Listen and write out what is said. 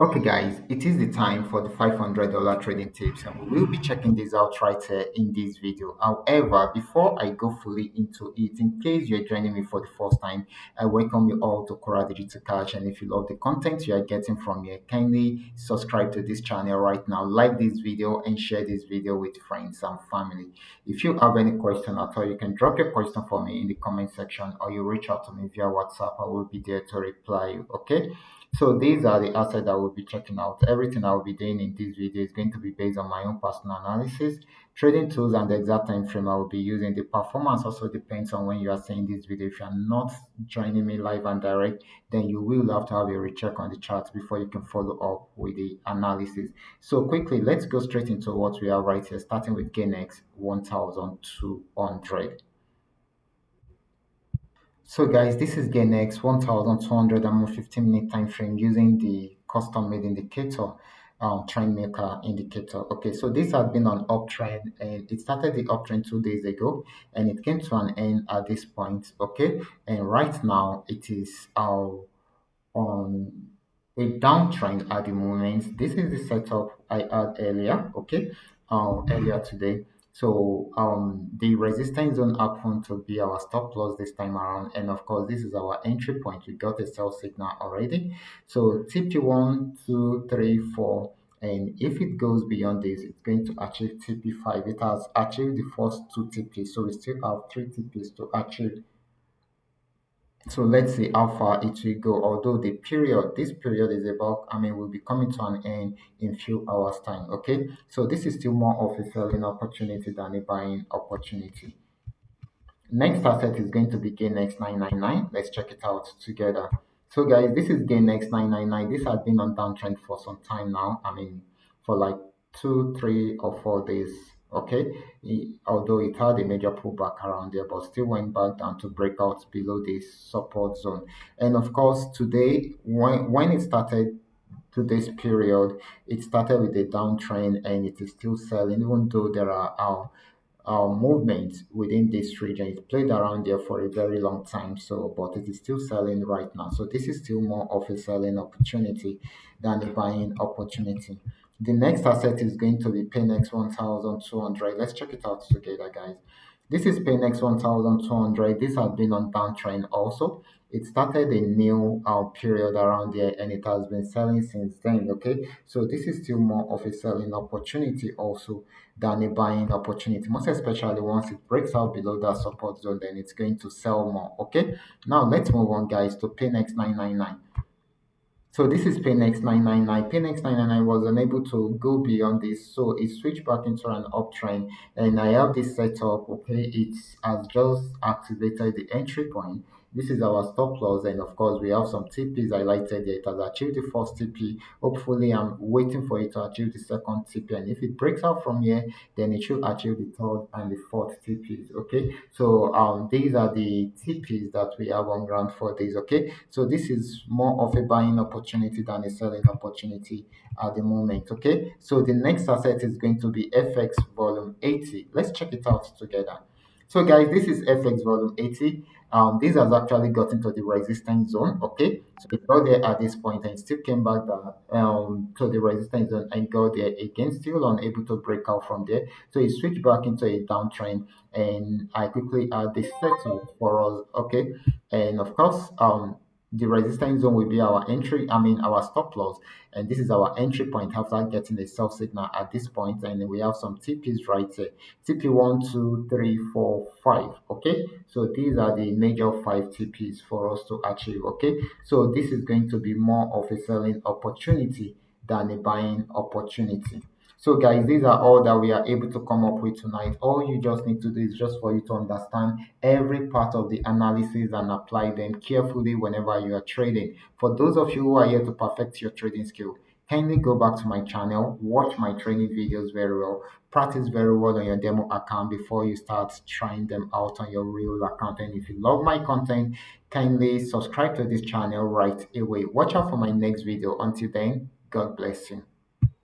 Okay, guys, it is the time for the $500 trading tips, and we will be checking this out right here in this video. However, before I go fully into it, in case you're joining me for the first time, I welcome you all to Qora Digital Cash. And if you love the content you are getting from here, kindly subscribe to this channel right now, like this video, and share this video with friends and family. If you have any question at all, you can drop your question for me in the comment section, or you reach out to me via WhatsApp. I will be there to reply you. Okay. So these are the assets I will be checking out. Everything I will be doing in this video is going to be based on my own personal analysis, trading tools, and the exact time frame I will be using. The performance also depends on when you are seeing this video. If you are not joining me live and direct, then you will have to have a recheck on the chart before you can follow up with the analysis. So quickly, let's go straight into what we have right here, starting with GainX 1200. So guys, this is GainX 1215-minute time frame using the custom made indicator, trend maker indicator. Okay, so this has been an uptrend and it started the uptrend 2 days ago and it came to an end at this point. Okay, and right now it is on a downtrend at the moment. This is the setup I had earlier, okay, earlier today. So the resistance zone happened to be our stop loss this time around, and of course this is our entry point. We got a sell signal already. So TP 1, 2, 3, 4, and if it goes beyond this, it's going to achieve TP 5. It has achieved the first two TPs, so we still have three TPs to achieve. So let's see how far it will go. Although this period is about, will be coming to an end in few hours time. Okay, so this is still more of a selling opportunity than a buying opportunity. Next asset is going to be GainX 999. Let's check it out together. So guys, this is GainX 999. This has been on downtrend for some time now. For like 2, 3, or 4 days. Okay, although it had a major pullback around there, but still went back down to break out below this support zone. And of course, today, when it started to this period, it started with a downtrend and it is still selling, even though there are movement within this region. It played around there for a very long time, so but it is still selling right now. So this is still more of a selling opportunity than a buying opportunity. The next asset is going to be Paynex 1200. Let's check it out together, guys. This is Paynex 1200. This has been on downtrend also. It started a new period around there and it has been selling since then. Okay, so this is still more of a selling opportunity also than a buying opportunity, most especially once it breaks out below that support zone, then it's going to sell more. Okay, now let's move on, guys, to Paynex 999. So this is Paynex 999. Paynex 999 was unable to go beyond this, so it switched back into an uptrend. And I have this set up. Okay, it has just activated the entry point. This is our stop loss, and of course, we have some TPs highlighted there. It has achieved the first TP. Hopefully, I'm waiting for it to achieve the second TP. And if it breaks out from here, then it should achieve the third and the fourth TPs. Okay, so these are the TPs that we have on ground for this. Okay, so this is more of a buying opportunity than a selling opportunity at the moment. Okay, so the next asset is going to be FX volume 80. Let's check it out together. So guys, this is FX volume 80. This has actually gotten to the resistance zone. Okay, so it got there at this point and still came back to the resistance zone and got there again, still unable to break out from there. So it switched back into a downtrend, and I quickly add this settle for us. Okay, and of course, the resistance zone will be our entry, our stop loss, and this is our entry point after getting a sell signal at this point, and we have some TPs right here. TP 1, 2, 3, 4, 5. Okay, so these are the major 5 TPs for us to achieve. Okay, so this is going to be more of a selling opportunity than a buying opportunity. So guys, these are all that we are able to come up with tonight. All you just need to do is just for you to understand every part of the analysis and apply them carefully whenever you are trading. For those of you who are here to perfect your trading skill, kindly go back to my channel, watch my training videos very well, practice very well on your demo account before you start trying them out on your real account. And if you love my content, kindly subscribe to this channel right away. Watch out for my next video. Until then, God bless you.